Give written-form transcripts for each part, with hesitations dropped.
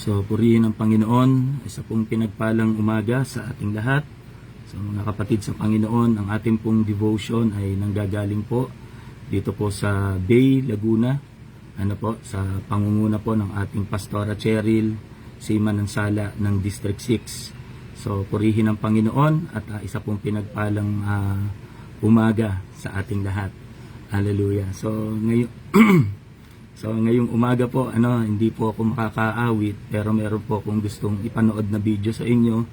So, purihin ang Panginoon. Isa pong pinagpalang umaga sa ating lahat. So, mga kapatid sa Panginoon, ang ating pong devotion ay nanggagaling po dito po sa Bay, Laguna. Sa pangunguna po ng ating Pastora Cheryl Manansala ng District 6. So, purihin ang Panginoon at isa pong pinagpalang umaga sa ating lahat. Hallelujah. So, ngayon ngayong umaga po, hindi po ako makakaawit, pero meron po akong gustong ipanood na video sa inyo,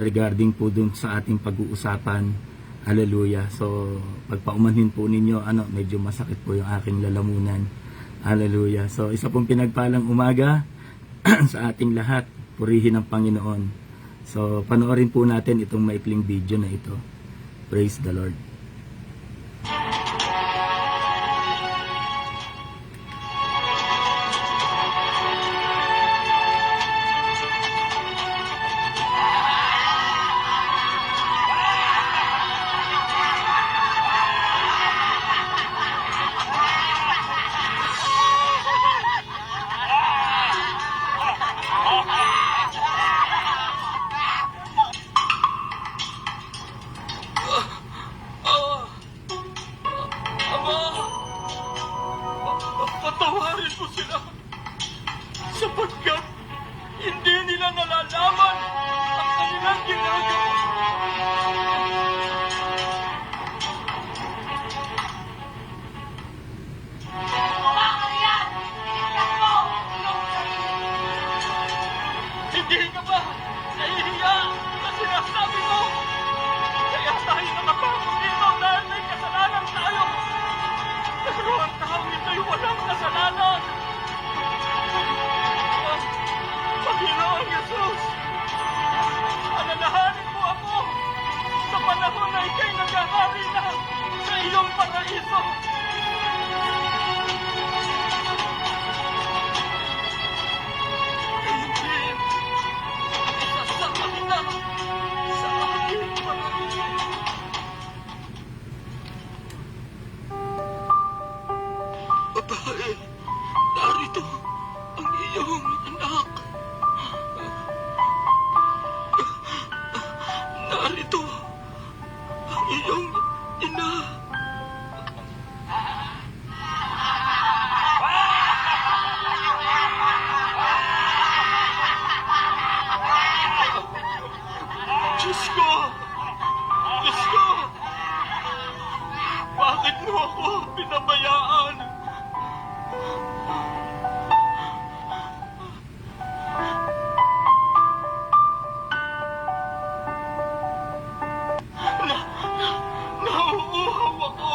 regarding po dun sa ating pag-uusapan. Hallelujah. So, pagpaumanhin po ninyo, medyo masakit po yung aking lalamunan. Hallelujah. So, isa pong pinagpalang umaga sa ating lahat. Purihin ang Panginoon. So, panoorin po natin itong maikling video na ito. Praise the Lord. Patawarin mo sila sapagkat hindi nila nalalaman ang kanilang ginagawa. Hindi ka ba nahihiya sa sinasabi mo? Kaya tayo nakapagod dito dahil may kasalanan tayo. Pero ang taong ito'y walang kasalanan. Panginoon Jesus, alalahanin mo ako sa panahon na ika'y naghahari na sa iyong paraiso. Hindi isasama kita sa aking paraiso. Babae, narito ang iyong anak. Narito ang iyong ina. Diyos ko! Diyos ko! Bakit mo ako pinabayaan? Nauuhaw ako.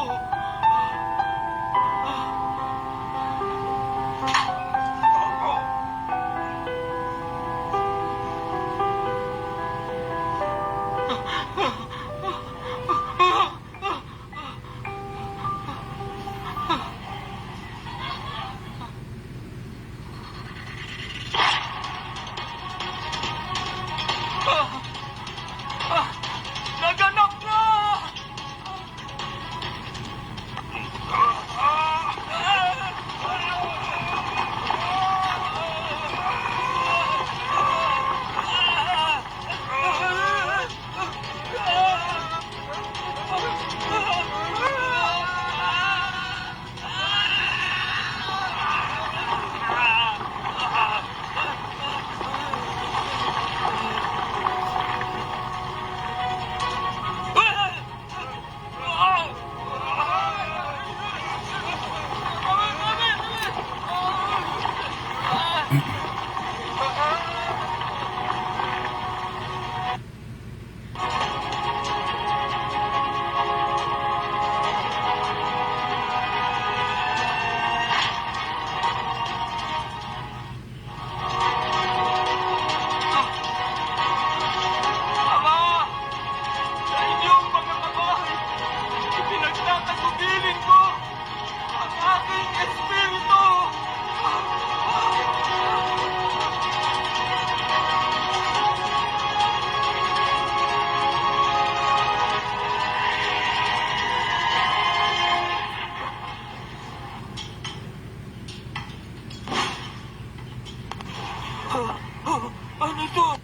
Kristo!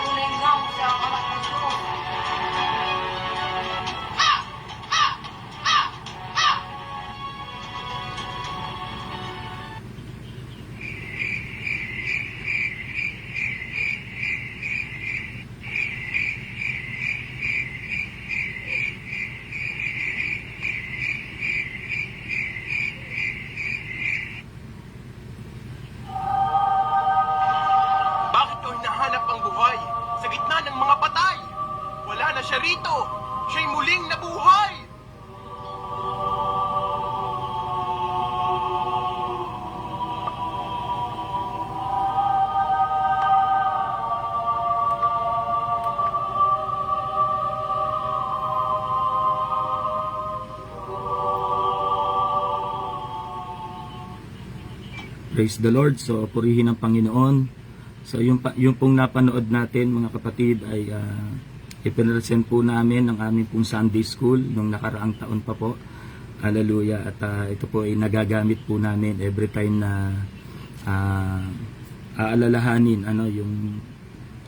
Tunay nga mo siya ang anak ng Diyos. Bakit ko hinahanap ang buhay sa gitna ng mga patay? Wala na siya rito. Siya'y muling nabuhay. Praise the Lord. So, purihin ang Panginoon. So, yung pong napanood natin, mga kapatid, ay ipinresent po namin ng aming pong Sunday School nung nakaraang taon pa po. Hallelujah. At ito po ay nagagamit po namin every time na aalalahanin yung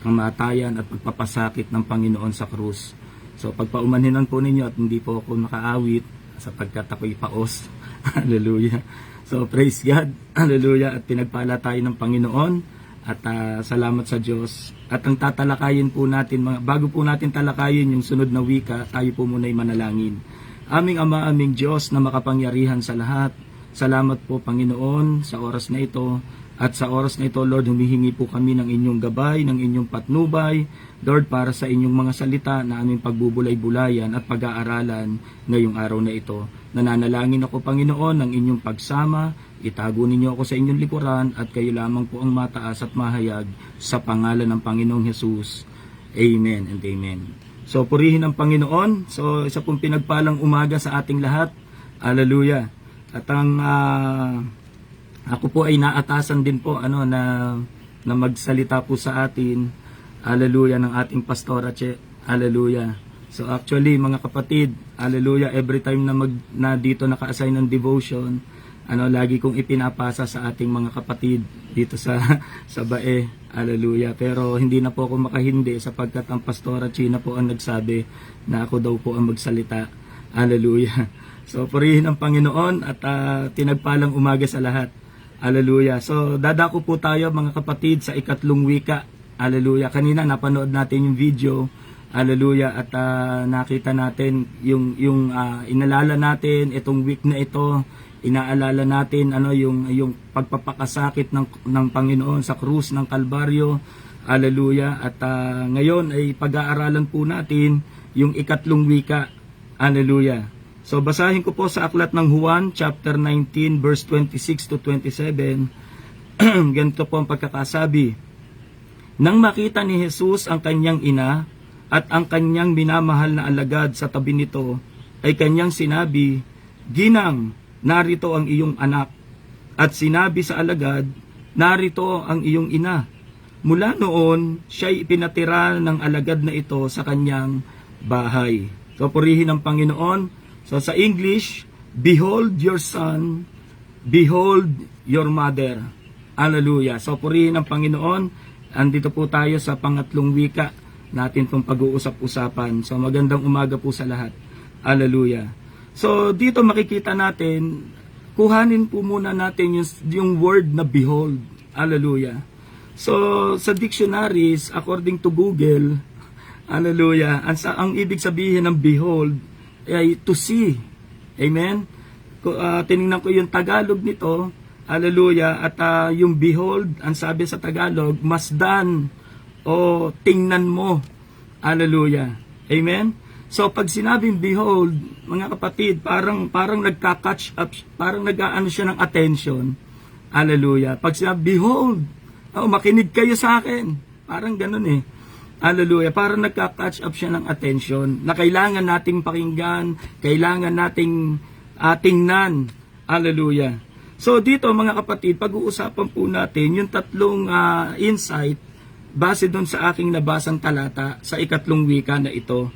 kamatayan at pagpapasakit ng Panginoon sa krus. So, pagpaumanhinan po ninyo at hindi po ako nakaawit sapagkat ako'y paos. Hallelujah. So, praise God. Hallelujah. At pinagpala tayo ng Panginoon. At salamat sa Diyos. At ang tatalakayin po natin, bago po natin talakayin yung sunod na wika, tayo po muna'y manalangin. Aming Ama, aming Diyos na makapangyarihan sa lahat. Salamat po, Panginoon, sa oras na ito. At sa oras na ito, Lord, humihingi po kami ng inyong gabay, ng inyong patnubay, Lord, para sa inyong mga salita na aming pagbubulay-bulayan at pag-aaralan ngayong araw na ito. Nananalangin ako, Panginoon, ng inyong pagsama, itago ninyo ako sa inyong likuran at kayo lamang po ang mataas at mahayag sa pangalan ng Panginoong Hesus. Amen and amen. So, purihin ang Panginoon. So, isa pong pinagpalang umaga sa ating lahat. Hallelujah. At ang ako po ay naatasan din po na magsalita po sa atin. Hallelujah, ng ating pastora Che. Hallelujah. So actually, mga kapatid, hallelujah, every time na dito naka-assign ng devotion, lagi kong ipinapasa sa ating mga kapatid dito sa BAE. Hallelujah. Pero hindi na po ako makahindi sapagkat ang pastora China po ang nagsabi na ako daw po ang magsalita. Hallelujah. So purihin ang Panginoon at tinagpalang umaga sa lahat. Hallelujah. So dadako po tayo, mga kapatid, sa ikatlong wika. Hallelujah. Kanina napanood natin yung video. Hallelujah. At nakita natin yung inalala natin itong week na ito. Inaalala natin yung pagpapakasakit ng Panginoon sa krus ng Kalbaryo. Hallelujah. At ngayon ay pag-aaralan po natin yung ikatlong wika. Hallelujah. So basahin ko po sa aklat ng Juan chapter 19 verse 26 to 27. Ganito po ang pagkakasabi. Nang makita ni Jesus ang kanyang ina at ang kanyang minamahal na alagad sa tabi nito, ay kanyang sinabi, "Ginang, narito ang iyong anak." At sinabi sa alagad, "Narito ang iyong ina." Mula noon, siya'y ipinatira ng alagad na ito sa kanyang bahay. So purihin ang Panginoon. So sa English, "Behold your son, behold your mother." Hallelujah. So purihin ang Panginoon. Andito po tayo sa pangatlong wika natin itong pag-uusap-usapan. So magandang umaga po sa lahat. Hallelujah. So dito makikita natin, kuhanin po muna natin yung word na behold. Hallelujah. So sa dictionaries, according to Google, hallelujah, ang ibig sabihin ng behold ay to see. Amen? Tinignan ko yung Tagalog nito. Hallelujah. At yung behold, ang sabi sa Tagalog, masdan o tingnan mo. Hallelujah. Amen? So pag sinabing behold, mga kapatid, parang nagka-catch up, parang nag-aano siya ng attention. Hallelujah. Pag sinabi, behold, makinig kayo sa akin. Parang ganun eh. Hallelujah. Parang nagka-catch up siya ng attention na kailangan nating pakinggan, kailangan nating tingnan. Hallelujah. So dito, mga kapatid, pag-uusapan po natin yung tatlong insight base doon sa aking nabasang talata sa ikatlong wika na ito.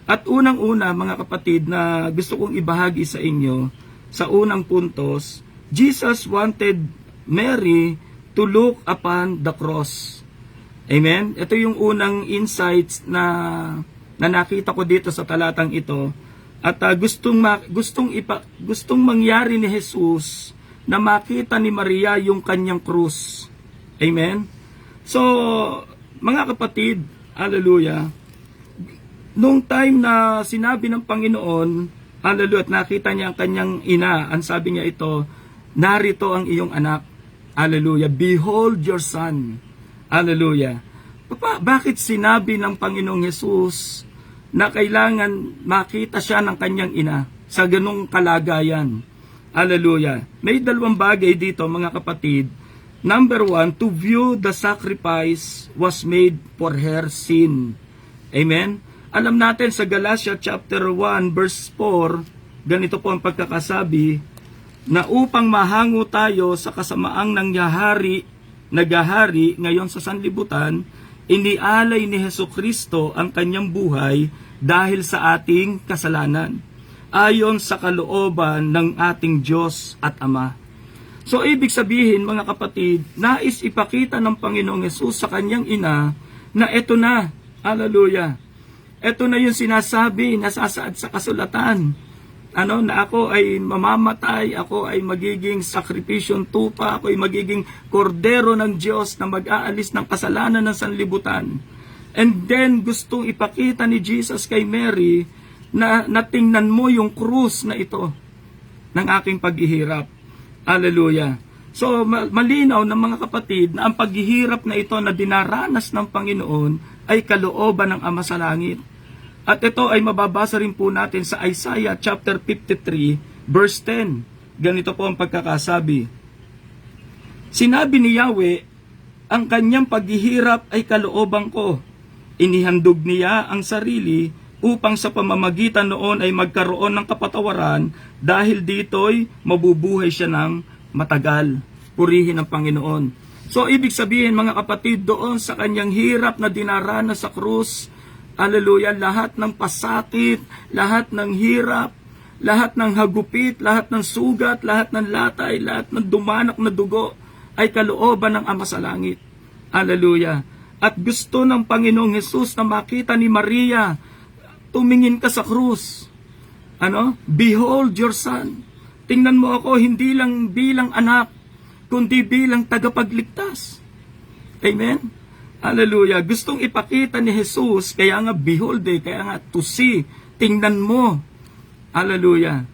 At unang-una, mga kapatid, na gusto kong ibahagi sa inyo sa unang puntos, Jesus wanted Mary to look upon the cross. Amen? Ito yung unang insights na nakita ko dito sa talatang ito. At gustong mangyari ni Jesus na makita ni Maria yung kanyang krus. Amen? So, mga kapatid, hallelujah, nung time na sinabi ng Panginoon, hallelujah, at nakita niya ang kanyang ina, ang sabi niya ito, narito ang iyong anak. Hallelujah. Behold your son. Hallelujah. Bakit sinabi ng Panginoong Hesus na kailangan makita siya ng kanyang ina sa ganung kalagayan? Hallelujah. May dalawang bagay dito, mga kapatid. Number 1, to view the sacrifice was made for her sin. Amen? Alam natin sa Galatia chapter 1 verse 4, ganito po ang pagkakasabi, na upang mahango tayo sa kasamaang naghahari ngayon sa sanlibutan, inialay ni Hesukristo ang kanyang buhay dahil sa ating kasalanan, ayon sa kalooban ng ating Diyos at Ama. So ibig sabihin, mga kapatid, nais ipakita ng Panginoong Hesus sa kanyang ina na eto na, hallelujah, eto na yung sinasabi, nasasaad sa kasulatan, na ako ay mamamatay, ako ay magiging sakripisyong tupa, ako ay magiging kordero ng Diyos na mag-aalis ng kasalanan ng sanlibutan. And then gustong ipakita ni Jesus kay Mary na natingnan mo yung krus na ito ng aking paghihirap. Hallelujah. So malinaw ng mga kapatid na ang paghihirap na ito na dinaranas ng Panginoon ay kalooban ng Ama sa langit. At ito ay mababasa rin po natin sa Isaiah chapter 53 verse 10. Ganito po ang pagkakasabi. Sinabi ni Yahweh, ang kanyang paghihirap ay kalooban ko. Inihandog niya ang sarili upang sa pamamagitan noon ay magkaroon ng kapatawaran, dahil dito'y mabubuhay siya ng matagal. Purihin ang Panginoon. So ibig sabihin, mga kapatid, doon sa kanyang hirap na dinaranas sa krus, hallelujah, lahat ng pasakit, lahat ng hirap, lahat ng hagupit, lahat ng sugat, lahat ng latay, lahat ng dumanak na dugo ay kalooban ng Ama sa langit. Hallelujah. At gusto ng Panginoong Hesus na makita ni Maria, tumingin ka sa krus. Behold your son. Tingnan mo ako hindi lang bilang anak, kundi bilang tagapagligtas. Amen? Hallelujah. Gustong ipakita ni Jesus, kaya nga behold kaya nga to see, tingnan mo. Hallelujah.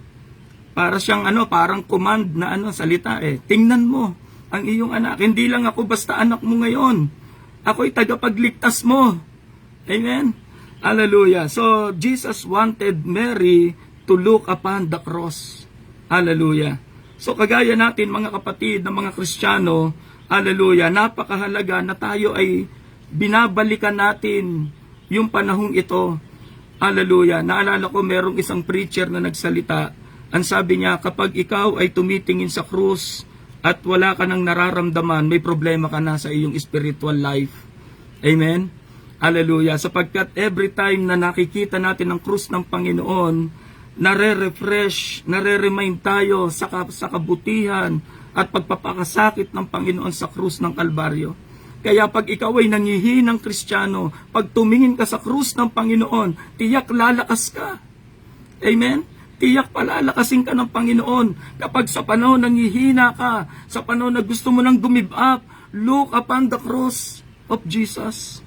Para siyang parang command na salita Tingnan mo ang iyong anak. Hindi lang ako basta anak mo ngayon. Ako'y tagapagligtas mo. Amen. Hallelujah. So Jesus wanted Mary to look upon the cross. Hallelujah. So kagaya natin, mga kapatid, ng mga Kristiyano, hallelujah, napakahalaga na tayo ay binabalikan natin yung panahong ito. Hallelujah. Naalala ko merong isang preacher na nagsalita. Ang sabi niya, kapag ikaw ay tumitingin sa krus at wala ka nang nararamdaman, may problema ka na sa iyong spiritual life. Amen? Hallelujah. Sapagkat every time na nakikita natin ang krus ng Panginoon, nare-refresh, nare-remind tayo sa kabutihan at pagpapakasakit ng Panginoon sa krus ng Kalbaryo. Kaya pag ikaw ay nangihinang Kristiyano, pag tumingin ka sa krus ng Panginoon, tiyak lalakas ka. Amen? Tiyak palalakasin ka ng Panginoon. Kapag sa panahon nangihina ka, sa panahon na gusto mo nang give up, look upon the cross of Jesus.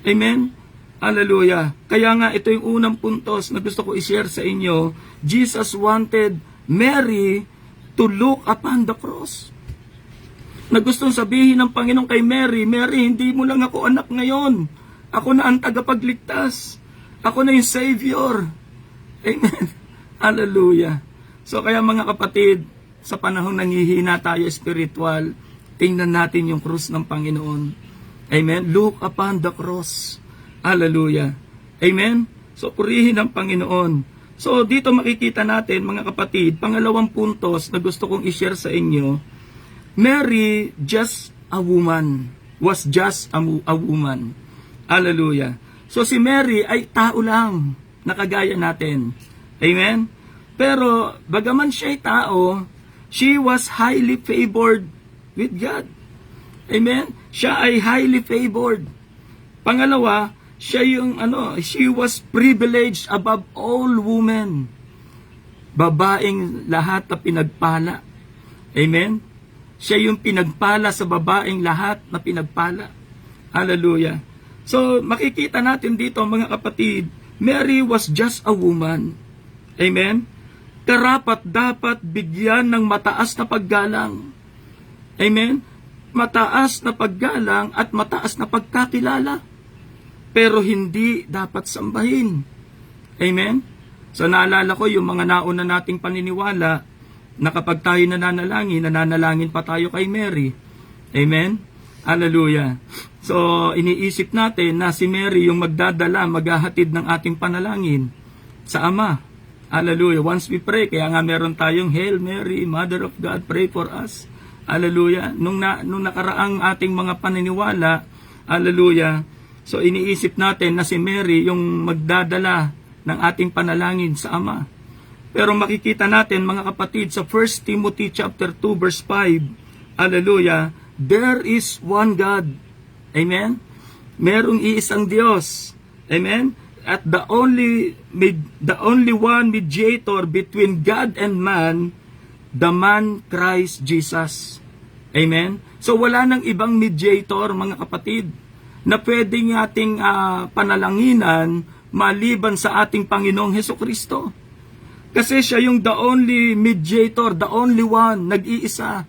Amen? Hallelujah. Kaya nga ito yung unang puntos na gusto ko i-share sa inyo. Jesus wanted Mary to look upon the cross. Na gustong sabihin ng Panginoon kay Mary, Mary, hindi mo lang ako anak ngayon. Ako na ang tagapagligtas. Ako na yung Savior. Amen. Hallelujah. So kaya mga kapatid, sa panahon nanghihina tayo spiritual, tingnan natin yung krus ng Panginoon. Amen. Look upon the cross. Hallelujah. Amen. So purihin ang Panginoon. So dito makikita natin, mga kapatid, pangalawang puntos na gusto kong i-share sa inyo. Mary, was just a woman. Hallelujah. So si Mary ay tao lang, nakagaya natin. Amen? Pero bagaman siya ay tao, she was highly favored with God. Amen? Siya ay highly favored. Pangalawa, siya yung she was privileged above all women. Babaeng lahat na pinagpala. Amen? Siya yung pinagpala sa babaeng lahat na pinagpala. Hallelujah. So, makikita natin dito mga kapatid, Mary was just a woman. Amen? Karapat dapat bigyan ng mataas na paggalang. Amen? Mataas na paggalang at mataas na pagkakilala. Pero hindi dapat sambahin. Amen? So naalala ko yung mga nauna nating paniniwala na kapag tayo nananalangin pa tayo kay Mary. Amen? Hallelujah. So iniisip natin na si Mary yung magdadala, maghahatid ng ating panalangin sa Ama. Hallelujah. Once we pray, kaya nga meron tayong Hail Mary, Mother of God, pray for us. Hallelujah. Nung nakaraang ating mga paniniwala, hallelujah, so iniisip natin na si Mary yung magdadala ng ating panalangin sa Ama. Pero makikita natin mga kapatid sa 1 Timothy chapter 2 verse 5, hallelujah, there is one God. Amen? Merong iisang Diyos. Amen? At the only one mediator between God and man, the man Christ Jesus. Amen? So wala nang ibang mediator mga kapatid na pwedeng ating panalanginan maliban sa ating Panginoong Hesukristo. Kasi siya yung the only mediator, the only one, nag-iisa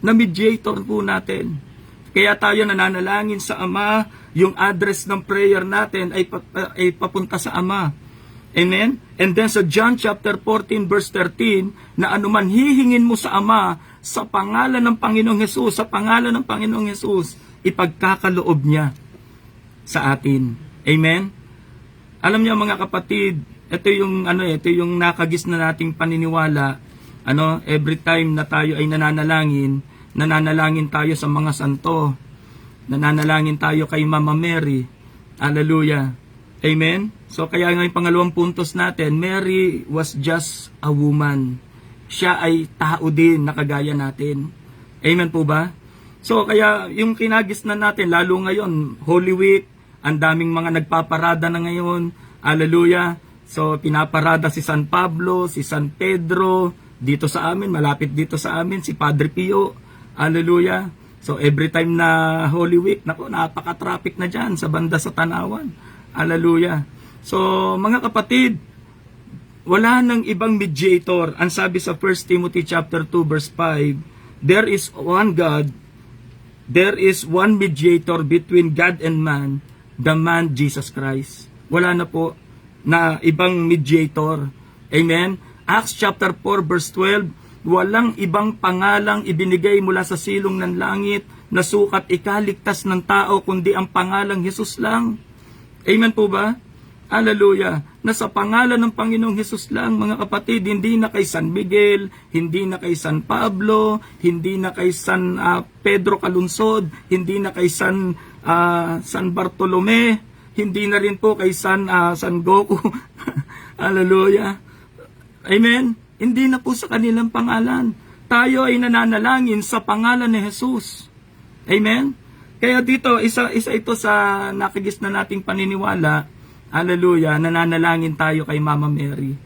na mediator po natin. Kaya tayo nananalangin sa Ama, yung address ng prayer natin ay papunta sa Ama. Amen? And then sa John chapter 14 verse 13, na anuman hihingin mo sa Ama, sa pangalan ng Panginoong Hesus, sa pangalan ng Panginoong Hesus, ipagkakaloob niya sa atin. Amen? Alam niyo mga kapatid, ito yung nakagis na nating paniniwala. Every time na tayo ay nananalangin tayo sa mga santo. Nananalangin tayo kay Mama Mary. Hallelujah. Amen? So kaya nga yung pangalawang puntos natin, Mary was just a woman. Siya ay tao din na kagaya natin. Amen po ba? So kaya yung kinagis na natin, lalo ngayon, Holy Week, ang daming mga nagpaparada na ngayon. Hallelujah. So pinaparada si San Pablo, si San Pedro, dito sa amin, malapit dito sa amin, si Padre Pio. Hallelujah. So every time na Holy Week, napaka-traffic na dyan sa banda sa Tanawan. Hallelujah. So mga kapatid, wala nang ibang mediator. Ang sabi sa 1 Timothy chapter 2 verse 5, there is one God, there is one mediator between God and man, the man Jesus Christ. Wala na po na ibang mediator. Amen? Acts chapter 4 verse 12, walang ibang pangalang ibinigay mula sa silong ng langit na sukat ikaligtas ng tao kundi ang pangalang Jesus lang. Amen po ba? Hallelujah. Na sa pangalan ng Panginoong Hesus lang, mga kapatid, hindi na kay San Miguel, hindi na kay San Pablo, hindi na kay San Pedro Calunsod, hindi na kay San Bartolome, hindi na rin po kay San Goku. Hallelujah. Amen. Hindi na po sa kanilang pangalan. Tayo ay nananalangin sa pangalan ni Jesus. Amen. Kaya dito, isa ito sa nakagis na nating paniniwala. Hallelujah, nananalangin tayo kay Mama Mary.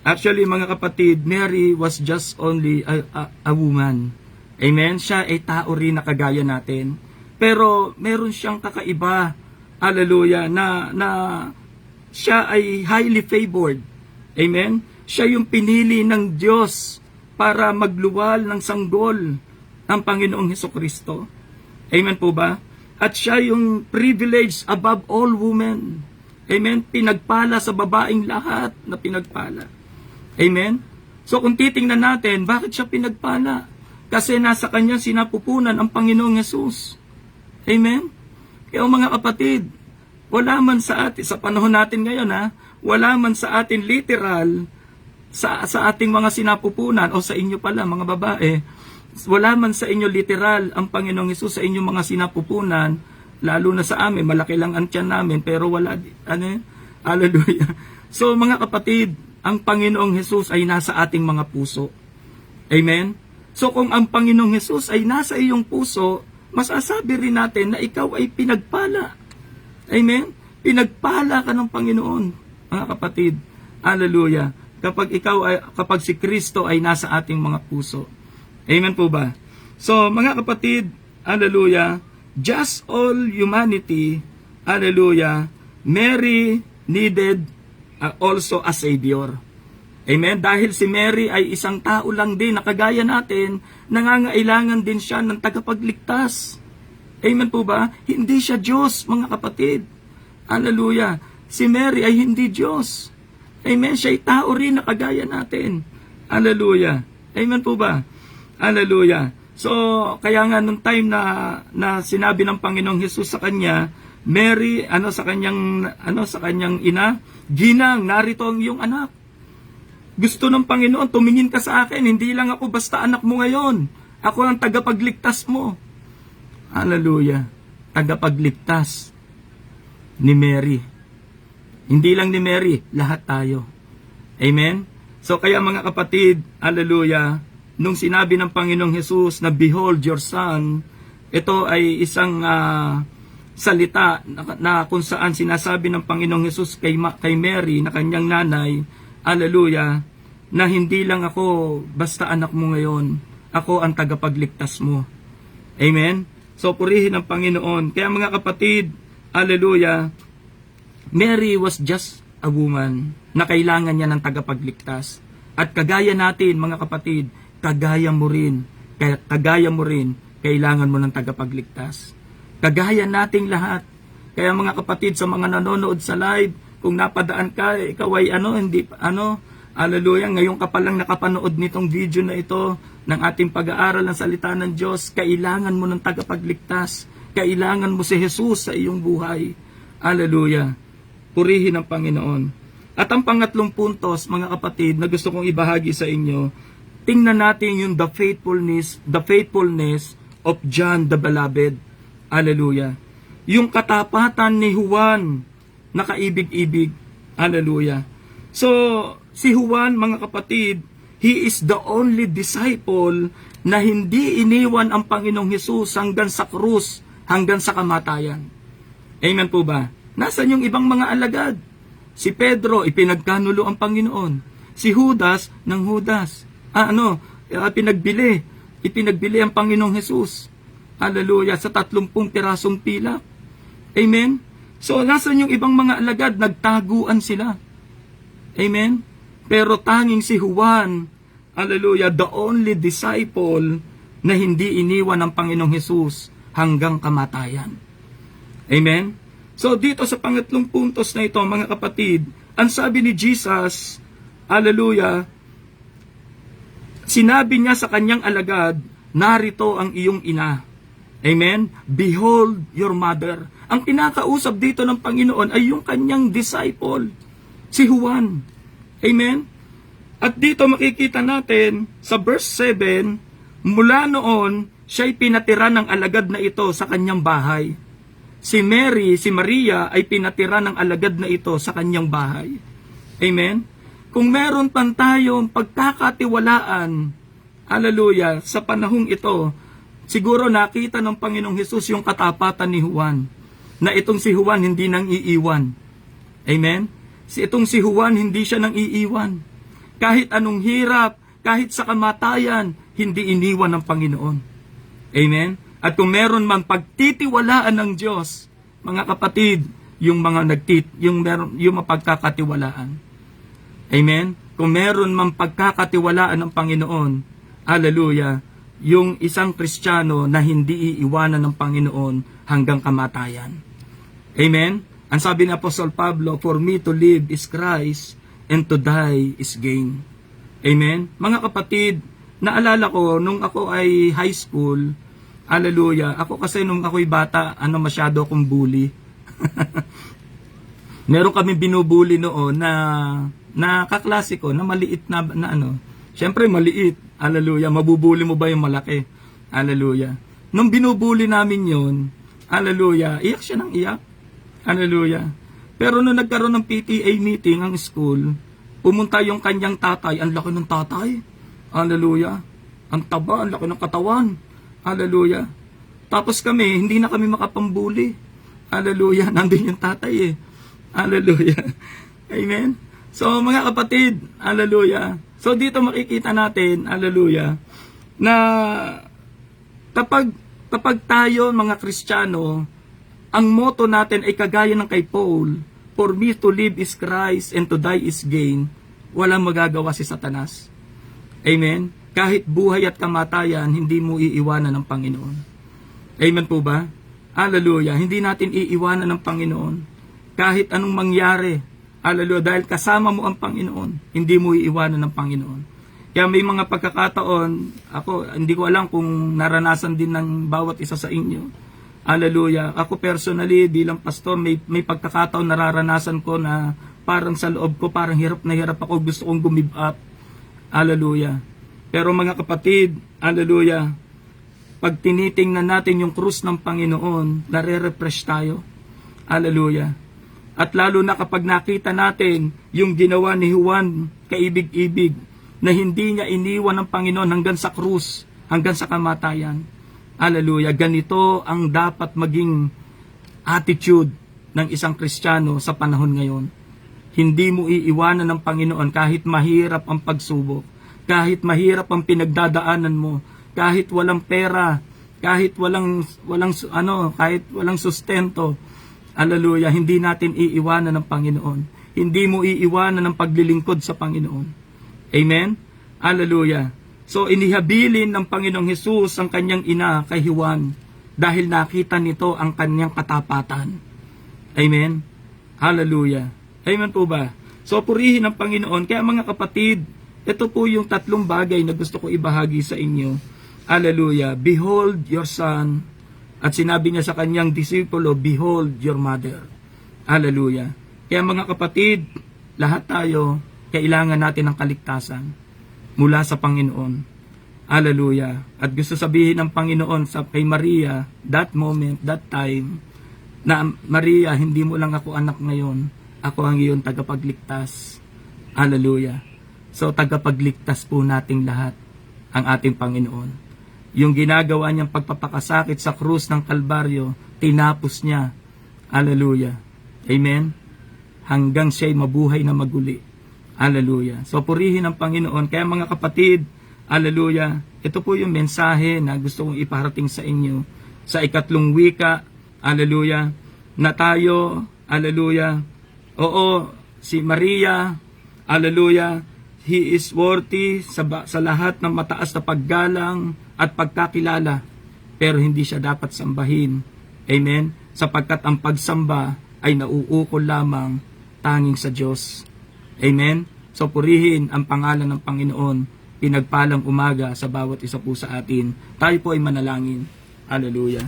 Actually, mga kapatid, Mary was just only a woman. Amen? Siya ay tao rin na kagaya natin. Pero meron siyang kakaiba. Hallelujah, na siya ay highly favored. Amen? Siya yung pinili ng Diyos para magluwal ng sanggol ng Panginoong Hesukristo. Amen po ba? At siya yung privilege above all women. Amen? Pinagpala sa babaeng lahat na pinagpala. Amen? So kung titingnan natin, bakit siya pinagpala? Kasi nasa kanya sinapupunan ang Panginoong Hesus. Amen? Kaya mga kapatid, wala man sa atin, sa panahon natin ngayon wala man sa atin literal, sa ating mga sinapupunan, o sa inyo pala mga babae, wala man sa inyo literal ang Panginoong Hesus sa inyong mga sinapupunan, lalo na sa amin, malaki lang ang tiyan namin, pero wala, hallelujah. So mga kapatid, ang Panginoong Hesus ay nasa ating mga puso. Amen? So kung ang Panginoong Hesus ay nasa iyong puso, masasabi rin natin na ikaw ay pinagpala. Amen? Pinagpala ka ng Panginoon, mga kapatid. Hallelujah. Kapag si Kristo ay nasa ating mga puso. Amen po ba? So, mga kapatid, hallelujah, just all humanity, hallelujah, Mary needed also a Savior. Amen? Dahil si Mary ay isang tao lang din na kagaya natin, nangangailangan din siya ng tagapagligtas. Amen po ba? Hindi siya Diyos, mga kapatid. Hallelujah. Si Mary ay hindi Diyos. Amen? Siya ay tao rin na kagaya natin. Hallelujah. Amen po ba? Hallelujah. So, kaya nga nung time na sinabi ng Panginoong Hesus sa kanya, Mary, sa kanyang ina, ginang, narito ang iyong anak. Gusto ng Panginoon, tumingin ka sa akin, hindi lang ako basta anak mo ngayon. Ako ang tagapagligtas mo. Hallelujah. Tagapagligtas ni Mary. Hindi lang ni Mary, lahat tayo. Amen? So kaya mga kapatid, hallelujah, nung sinabi ng Panginoong Hesus na behold your son, ito ay isang salita na kung saan sinasabi ng Panginoong Hesus kay Mary na kanyang nanay, hallelujah, na hindi lang ako basta anak mo ngayon, ako ang tagapagligtas mo. Amen? So purihin ng Panginoon. Kaya mga kapatid, hallelujah, Mary was just a woman na kailangan niya ng tagapagligtas. At kagaya natin, mga kapatid, kagaya mo rin, kailangan mo ng tagapagligtas. Kagaya nating lahat. Kaya mga kapatid, sa mga nanonood sa live, kung napadaan ka, ikaw ay hallelujah, ngayon ka palang nakapanood nitong video na ito ng ating pag-aaral ng salita ng Diyos, kailangan mo ng tagapagligtas. Kailangan mo si Jesus sa iyong buhay. Hallelujah. Purihin ang Panginoon. At ang pangatlong puntos, mga kapatid, na gusto kong ibahagi sa inyo, tingnan natin yung the faithfulness of John the Beloved. Hallelujah. Yung katapatan ni Juan na kaibig-ibig. Hallelujah. So, si Juan, mga kapatid, he is the only disciple na hindi iniwan ang Panginoong Hesus hanggang sa krus, hanggang sa kamatayan. Amen po ba? Nasaan yung ibang mga alagad? Si Pedro, ipinagkanulo ang Panginoon. Si Judas, ng Judas. Pinagbili. Ipinagbili ang Panginoong Hesus. Hallelujah. Sa 30 pirasong pilak. Amen? So, nasaan yung ibang mga alagad? Nagtaguan sila. Amen? Pero tanging si Juan, hallelujah, the only disciple na hindi iniwan ng Panginoong Hesus hanggang kamatayan. Amen? So dito sa pangatlong puntos na ito, mga kapatid, ang sabi ni Jesus, hallelujah, sinabi niya sa kanyang alagad, narito ang iyong ina. Amen? Behold your mother. Ang pinakausap dito ng Panginoon ay yung kanyang disciple, si Juan. Amen? At dito makikita natin sa verse 7, mula noon, siya'y pinatira ng alagad na ito sa kanyang bahay. Si Maria ay pinatira ng alagad na ito sa kanyang bahay. Amen? Kung meron pa tayong pagkakatiwalaan, hallelujah, sa panahong ito, siguro nakita ng Panginoong Hesus yung katapatan ni Juan, na itong si Juan hindi nang iiwan. Amen? Itong si Juan hindi siya nang iiwan. Kahit anong hirap, kahit sa kamatayan, hindi iniwan ng Panginoon. Amen? At kung meron man pagtitiwalaan ng Diyos, mga kapatid, yung mapagkakatiwalaan. Amen? Kung meron man pagkakatiwalaan ng Panginoon, hallelujah, yung isang Kristiyano na hindi iiwanan ng Panginoon hanggang kamatayan. Amen? Ang sabi ni Apostol Pablo, for me to live is Christ, and to die is gain. Amen? Mga kapatid, naalala ko, nung ako ay high school, hallelujah, ako kasi nung ako'y bata, masyado akong bully. Meron kami binubuli noon na kaklase ko, na maliit na syempre maliit, hallelujah, mabubuli mo ba yung malaki? Hallelujah. Nung binubuli namin yon, hallelujah, iyak siya ng iyak. Hallelujah. Pero nung nagkaroon ng PTA meeting ang school, pumunta yung kanyang tatay, ang laki ng tatay. Hallelujah. Ang taba, ang laki ng katawan. Hallelujah. Tapos kami, hindi na kami makapambuli. Hallelujah. Nandun yung tatay eh. Hallelujah. Amen. So mga kapatid, hallelujah. So dito makikita natin, hallelujah, na kapag tayo mga Kristiyano, ang motto natin ay kagaya ng kay Paul, for me to live is Christ and to die is gain, walang magagawa si Satanas. Amen? Kahit buhay at kamatayan, hindi mo iiwanan ng Panginoon. Amen po ba? Hallelujah. Hindi natin iiwanan ng Panginoon. Kahit anong mangyari, hallelujah, dahil kasama mo ang Panginoon, hindi mo iiwanan ng Panginoon. Kaya may mga pagkakataon, ako, hindi ko alam kung naranasan din ng bawat isa sa inyo. Hallelujah. Ako personally, bilang pastor, may pagkakataon nararanasan ko na parang sa loob ko, parang hirap na hirap ako, gusto kong give up. Hallelujah. Pero mga kapatid, hallelujah, pag tinitingnan natin yung krus ng Panginoon, nare-refresh tayo. Hallelujah. At lalo na kapag nakita natin yung ginawa ni Juan, kaibig-ibig, na hindi niya iniwan ng Panginoon hanggang sa krus, hanggang sa kamatayan. Hallelujah. Ganito ang dapat maging attitude ng isang Kristiyano sa panahon ngayon. Hindi mo iiwanan ng Panginoon kahit mahirap ang pagsubok, kahit mahirap ang pinagdadaanan mo, kahit walang pera, kahit walang sustento. Hallelujah. Hindi natin iiwanan ng Panginoon. Hindi mo iiwanan ng paglilingkod sa Panginoon. Amen? Hallelujah. So, inihabilin ng Panginoong Hesus ang kanyang ina kay Juan dahil nakita nito ang kanyang katapatan. Amen? Hallelujah. Amen po ba? So, purihin ng Panginoon. Kaya mga kapatid, ito po yung tatlong bagay na gusto ko ibahagi sa inyo. Hallelujah. Behold your son. At sinabi niya sa kanyang disipulo, behold your mother. Hallelujah. Kaya mga kapatid, lahat tayo, kailangan natin ng kaligtasan mula sa Panginoon. Hallelujah. At gusto sabihin ng Panginoon kay Maria, that moment, that time, na Maria, hindi mo lang ako anak ngayon, ako ang iyong tagapagligtas. Hallelujah. So, tagapagligtas po nating lahat ang ating Panginoon. Yung ginagawa niyang pagpapakasakit sa krus ng Kalbaryo, tinapos niya. Hallelujah. Amen? Hanggang siya'y mabuhay na maguli. Hallelujah. So, purihin ang Panginoon. Kaya mga kapatid, hallelujah, ito po yung mensahe na gusto kong iparating sa inyo. Sa ikatlong wika, hallelujah, na tayo, hallelujah, oo, si Maria, hallelujah, he is worthy sa lahat ng mataas na paggalang at pagkakilala, pero hindi siya dapat sambahin. Amen? Sapagkat ang pagsamba ay nauukol lamang tanging sa Diyos. Amen? So purihin ang pangalan ng Panginoon, pinagpalang umaga sa bawat isa po sa atin. Tayo po ay manalangin. Hallelujah.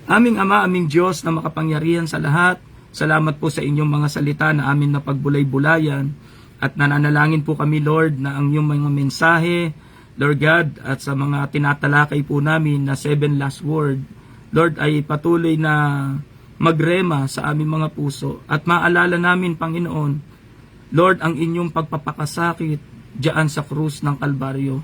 Aming Ama, aming Diyos na makapangyarihan sa lahat, salamat po sa inyong mga salita na amin na pagbulay-bulayan at nananalangin po kami, Lord, na ang inyong mga mensahe, Lord God, at sa mga tinatalakay po namin na 7 last word, Lord, ay patuloy na magrema sa aming mga puso at maalala namin, Panginoon, Lord, ang inyong pagpapakasakit diyan sa krus ng Kalbaryo.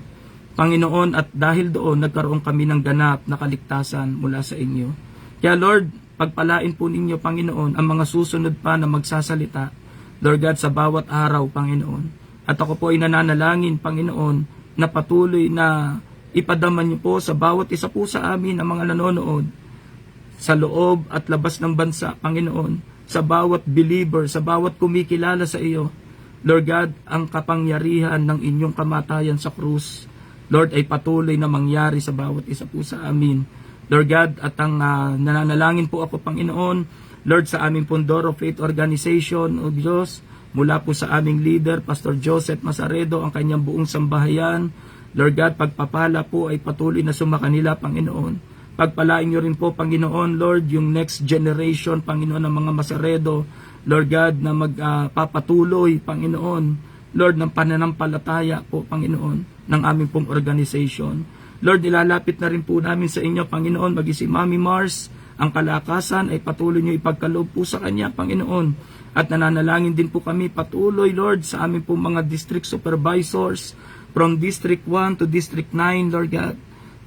Panginoon, at dahil doon nagkaroon kami ng ganap na kaligtasan mula sa inyo. Kaya Lord, pagpalain po ninyo, Panginoon, ang mga susunod pa na magsasalita, Lord God, sa bawat araw, Panginoon. At ako po ay nananalangin, Panginoon, na patuloy na ipadaman niyo po sa bawat isa po sa amin ang mga nanonood sa loob at labas ng bansa, Panginoon, sa bawat believer, sa bawat kumikilala sa iyo, Lord God, ang kapangyarihan ng inyong kamatayan sa krus, Lord, ay patuloy na mangyari sa bawat isa po sa amin. Lord God, at ang nananalangin po ako, Panginoon, Lord, sa aming Pundoro Faith Organization, O Diyos, mula po sa aming leader, Pastor Joseph Masaredo, ang kanyang buong sambahayan, Lord God, pagpapala po ay patuloy na sumakanila, Panginoon. Pagpalain niyo rin po, Panginoon, Lord, yung next generation, Panginoon, ng mga Masaredo, Lord God, na magpapatuloy, Panginoon, Lord, ng pananampalataya po, Panginoon, ng aming pong organization. Lord, ilalapit na rin po namin sa inyo, Panginoon, maging si Mami Mars, ang kalakasan ay patuloy niyo ipagkaloob po sa kanya, Panginoon. At nananalangin din po kami patuloy, Lord, sa aming pong mga district supervisors, from District 1 to District 9, Lord God.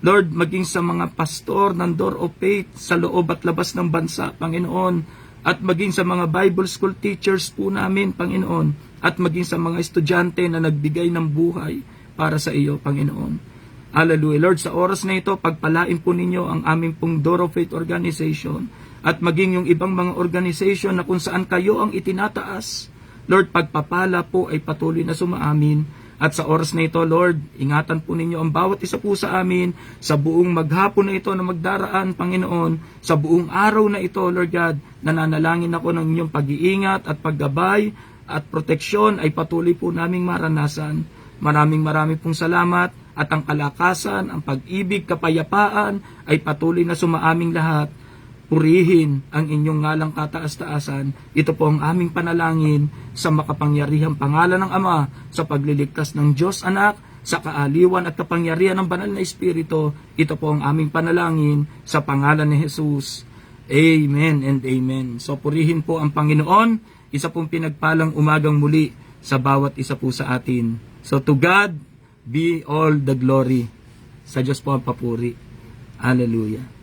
Lord, maging sa mga pastor ng Door of Faith sa loob at labas ng bansa, Panginoon, at maging sa mga Bible School teachers po namin, Panginoon, at maging sa mga estudyante na nagbigay ng buhay para sa iyo, Panginoon. Hallelujah. Lord, sa oras na ito, pagpalain po ninyo ang aming pong Door of Faith organization at maging yung ibang mga organization na kung saan kayo ang itinataas. Lord, pagpapala po ay patuloy na sumaamin. At sa oras na ito, Lord, ingatan po ninyo ang bawat isa po sa amin sa buong maghapon na ito na magdaraan, Panginoon, sa buong araw na ito, Lord God, nananalangin ako ng inyong pag-iingat at paggabay at proteksyon ay patuloy po naming maranasan. Maraming pong salamat at ang kalakasan, ang pag-ibig, kapayapaan ay patuloy na sumaaming lahat. Purihin ang inyong ngalang kataas-taasan. Ito po ang aming panalangin sa makapangyarihang pangalan ng Ama, sa pagliligtas ng Diyos Anak, sa kaaliwan at kapangyarihan ng Banal na Espiritu. Ito po ang aming panalangin sa pangalan ni Jesus. Amen and amen. So purihin po ang Panginoon. Isa pong pinagpalang umagang muli sa bawat isa po sa atin. So to God be all the glory. Sa Diyos po ang papuri. Hallelujah.